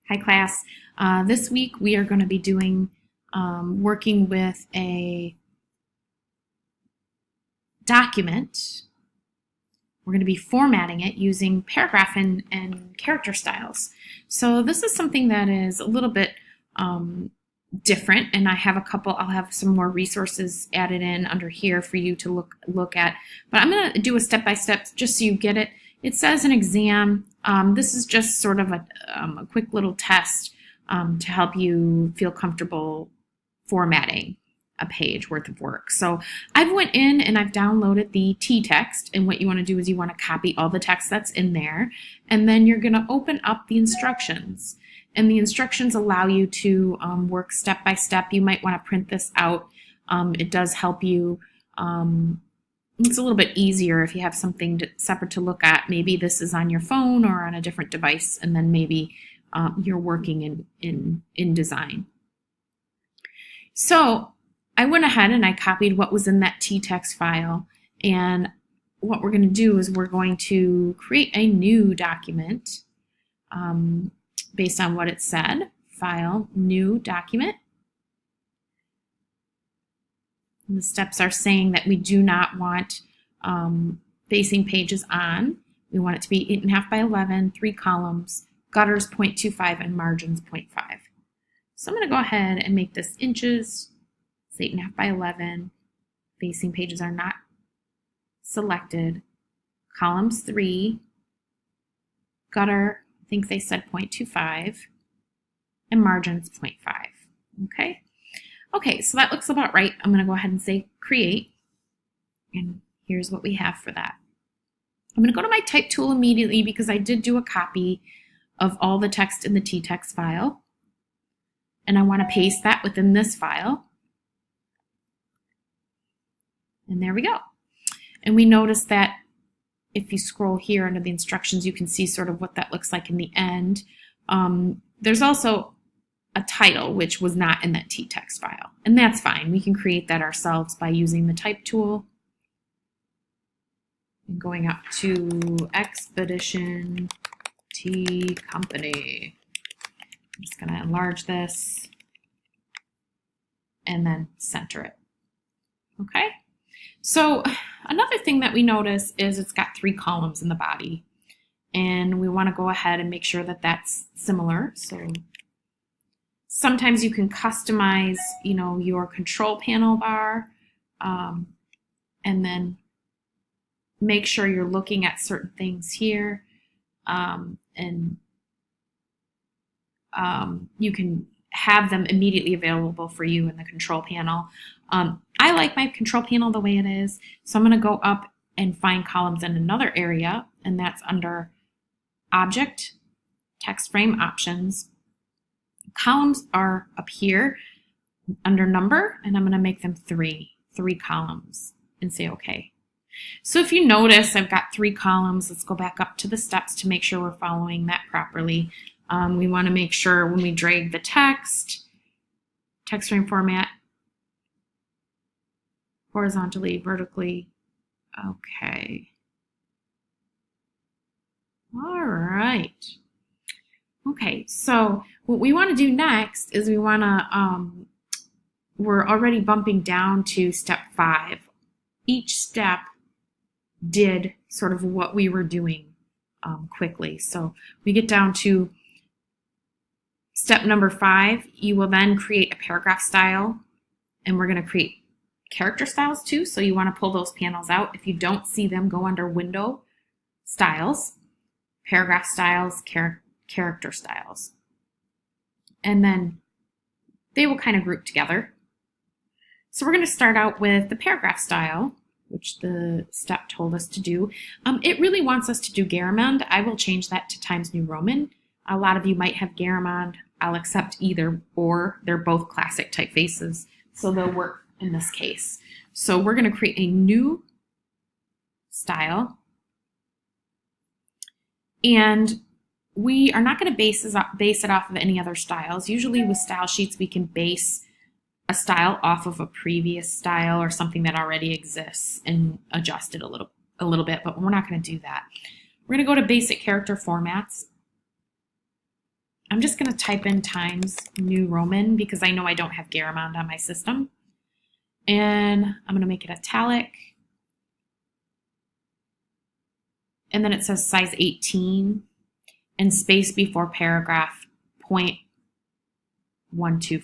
Hi class. This week we are going to be doing working with a document. We're going to be formatting it using paragraph and character styles. So this is something that is a little bit different, and I'll have some more resources added in under here for you to look at. But I'm going to do a step-by-step just so you get it. It says an exam. This is just sort of a quick little test to help you feel comfortable formatting a page worth of work. So I've went in and I've downloaded the t-text, and what you want to do is you want to copy all the text that's in there, and then you're going to open up the instructions. And the instructions allow you to work step by step. You might want to print this out. It does help you. It's a little bit easier if you have something separate to look at. Maybe this is on your phone or on a different device, and then maybe you're working in design. So I went ahead and I copied what was in that t-text file, and what we're going to do is we're going to create a new document based on what it said. File, new document. And the steps are saying that we do not want facing pages on. We want it to be 8.5 by 11, 3 columns, gutters 0.25, and margins 0.5. So I'm going to go ahead and make this inches. It's 8.5 by 11. Facing pages are not selected. Columns 3. Gutter, I think they said 0.25. And margins 0.5. Okay? Okay, so that looks about right. I'm going to go ahead and say create. And here's what we have for that. I'm going to go to my type tool immediately because I did do a copy of all the text in the t-text file. And I want to paste that within this file. And there we go. And we notice that if you scroll here under the instructions, you can see sort of what that looks like in the end. There's also a title, which was not in that t-text file. And that's fine. We can create that ourselves by using the type tool and going up to Expedition Tea Company. I'm just going to enlarge this and then center it. Okay? So another thing that we notice is it's got 3 columns in the body, and we want to go ahead and make sure that that's similar. So sometimes you can customize, your control panel bar, and then make sure you're looking at certain things here, and you can have them immediately available for you in the control panel. I like my control panel the way it is, so I'm going to go up and find columns in another area, and that's under Object, Text Frame Options. Columns are up here under Number, and I'm going to make them 3 columns, and say OK. So if you notice, I've got 3 columns. Let's go back up to the steps to make sure we're following that properly. We want to make sure when we drag the text frame format, horizontally, vertically. Okay. All right. Okay, so what we want to do next is we want to, we're already bumping down to step 5. Each step did sort of what we were doing quickly. So we get down to step number 5. You will then create a paragraph style, and we're going to create character styles too. So you want to pull those panels out. If you don't see them, go under Window, Styles, Paragraph Styles, Character Styles. And then they will kind of group together. So we're going to start out with the paragraph style, which the step told us to do. It really wants us to do Garamond. I will change that to Times New Roman. A lot of you might have Garamond. I'll accept either or. They're both classic typefaces, so they'll work in this case. So we're going to create a new style. And we are not going to base it off of any other styles. Usually with style sheets, we can base a style off of a previous style or something that already exists and adjust it a little bit, but we're not going to do that. We're going to go to Basic Character Formats. I'm just going to type in Times New Roman because I know I don't have Garamond on my system. And I'm going to make it italic. And then it says size 18 and space before paragraph 0.125.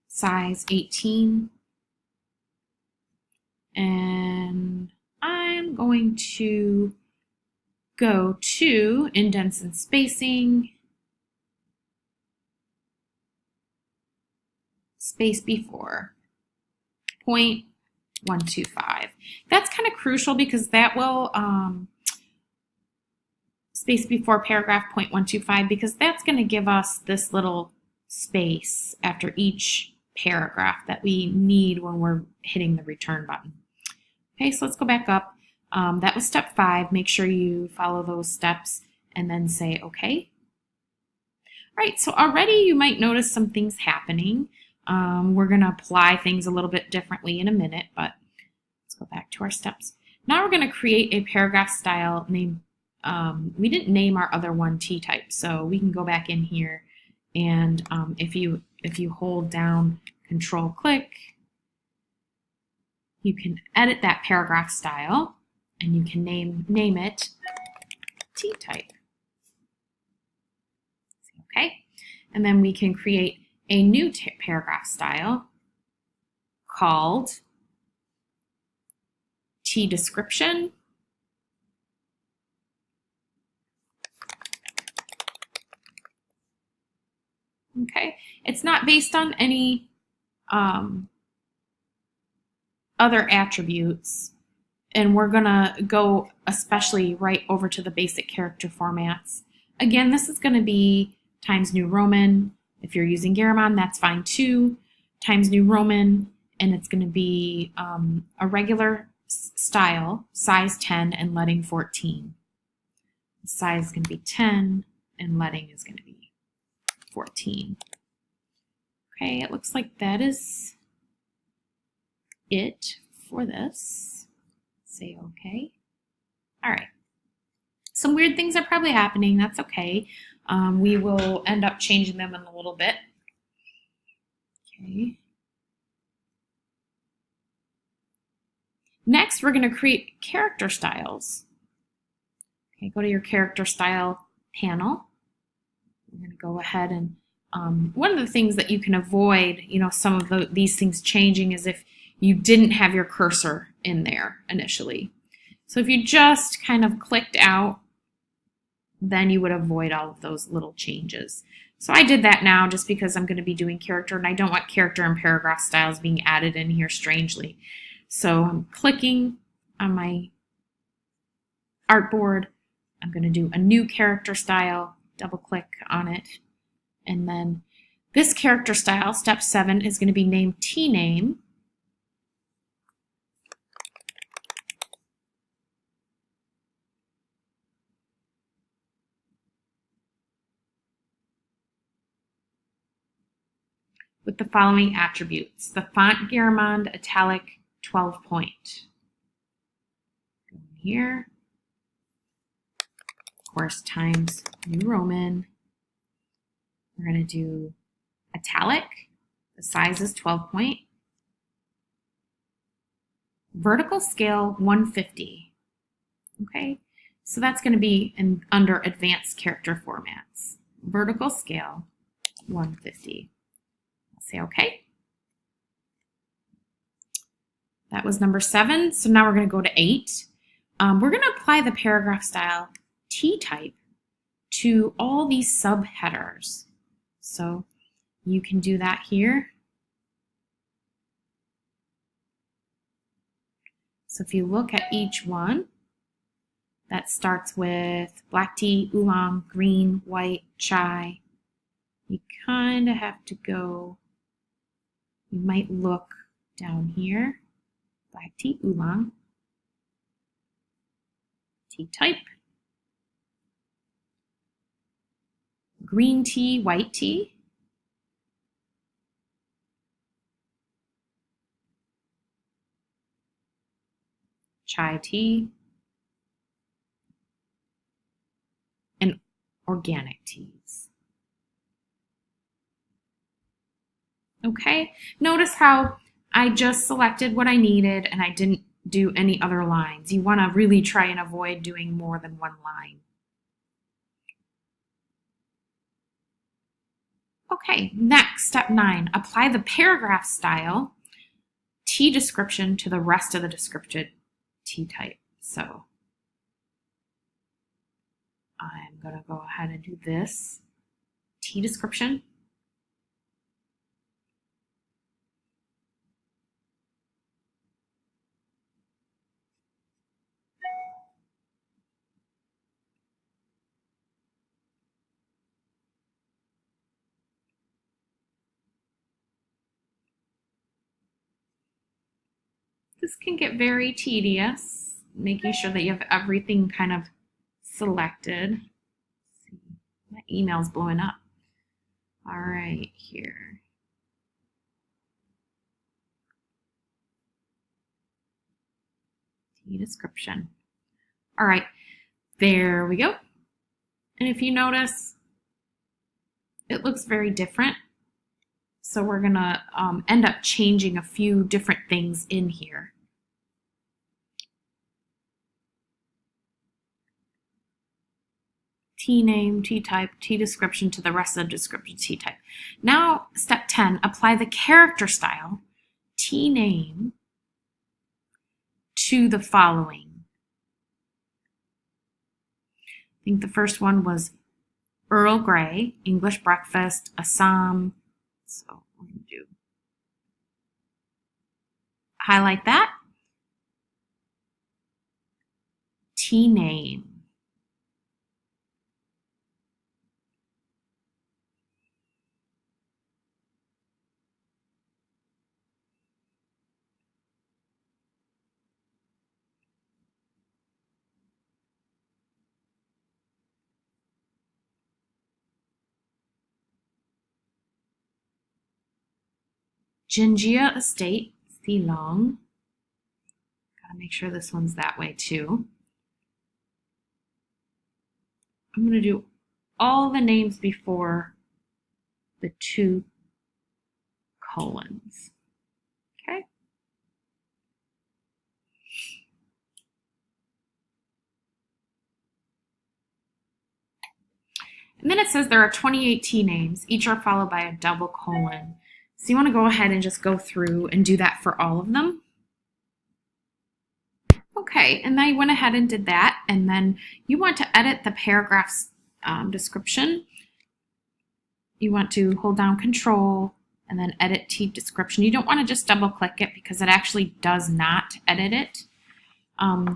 Size 18. And I'm going to go to indents and spacing, space before 0.125. That's kind of crucial because that will space before paragraph 0.125 because that's going to give us this little space after each paragraph that we need when we're hitting the return button. Okay, so let's go back up. That was step 5. Make sure you follow those steps and then say okay. All right, so already you might notice some things happening. We're going to apply things a little bit differently in a minute, but let's go back to our steps. Now we're going to create a paragraph style name. We didn't name our other one T-type, so we can go back in here and if you hold down Control-click, you can edit that paragraph style and you can name it T-type. Okay, and then we can create a new paragraph style called T-description. Okay, it's not based on any other attributes, and we're gonna go especially right over to the basic character formats. Again, this is gonna be Times New Roman. If you're using Garamond, that's fine too. Times New Roman, and it's gonna be a regular style, size 10 and leading 14. The size is gonna be 10 and leading is gonna be 14. Okay, it looks like that is it for this. Say okay. All right. Some weird things are probably happening. That's okay. We will end up changing them in a little bit. Okay. Next, we're going to create character styles. Okay, go to your character style panel. We're going to go ahead and one of the things that you can avoid, some of these things changing is if you didn't have your cursor in there initially. So if you just kind of clicked out, then you would avoid all of those little changes. So I did that now just because I'm going to be doing character and I don't want character and paragraph styles being added in here strangely. So I'm clicking on my artboard. I'm going to do a new character style, double click on it. And then this character style, step 7, is going to be named T-name. With the following attributes. The font Garamond italic 12 point. Go in here. Of course, Times New Roman. We're going to do italic. The size is 12 point. Vertical scale 150. Okay, so that's going to be under advanced character formats. Vertical scale 150. Say okay. That was number 7. So now we're going to go to 8. We're going to apply the paragraph style T-type to all these subheaders. So you can do that here. So if you look at each one, that starts with black tea, oolong, green, white, chai. You kind of have to go, you might look down here, black tea, oolong, T-type, green tea, white tea, chai tea, organic teas. Okay, notice how I just selected what I needed and I didn't do any other lines. You want to really try and avoid doing more than one line. Okay, next, step 9, apply the paragraph style T description to the rest of the descripted T type. So I'm going to go ahead and do this T description. This can get very tedious, making sure that you have everything kind of selected. Let's see, my email's blowing up. All right, here. T description. All right, there we go. And if you notice, it looks very different. So we're gonna end up changing a few different things in here. T name, T type, T description to the rest of the description T type. Now, step 10, apply the character style T name to the following. I think the first one was Earl Grey, English breakfast, Assam. So I'm going to highlight that. T name. Jinjia Estate, Ceylon. Gotta make sure this one's that way too. I'm going to do all the names before the 2 colons. Okay. And then it says there are 28 T names. Each are followed by a double colon. So you want to go ahead and just go through and do that for all of them. Okay, and I went ahead and did that, and then you want to edit the paragraph's description. You want to hold down Control and then edit T description. You don't want to just double click it because it actually does not edit it.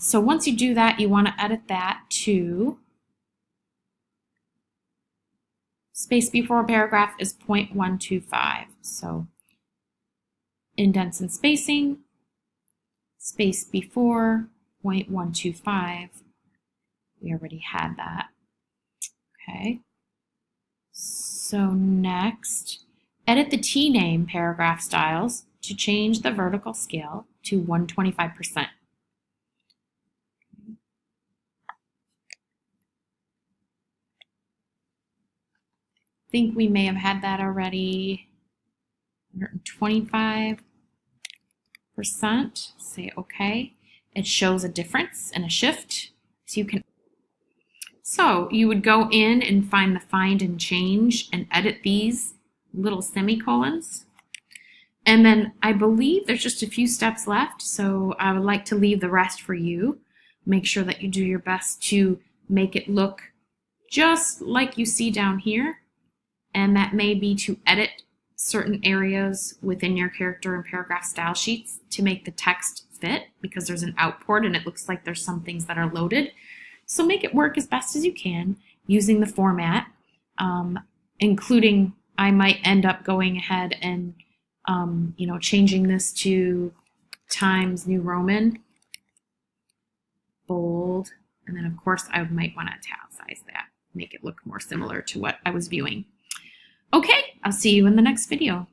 So once you do that, you want to edit that to space before paragraph is 0.125. So indents and spacing, space before 0.125. We already had that. Okay. So next, edit the T name paragraph styles to change the vertical scale to 125%. I think we may have had that already. 125%. Say OK. It shows a difference and a shift. So you would go in and find the find and change and edit these little semicolons. And then I believe there's just a few steps left, so I would like to leave the rest for you. Make sure that you do your best to make it look just like you see down here. And that may be to edit certain areas within your character and paragraph style sheets to make the text fit, because there's an output and it looks like there's some things that are loaded. So make it work as best as you can using the format, including I might end up going ahead and changing this to Times New Roman, bold, and then of course I might want to italicize that, make it look more similar to what I was viewing. Okay, I'll see you in the next video.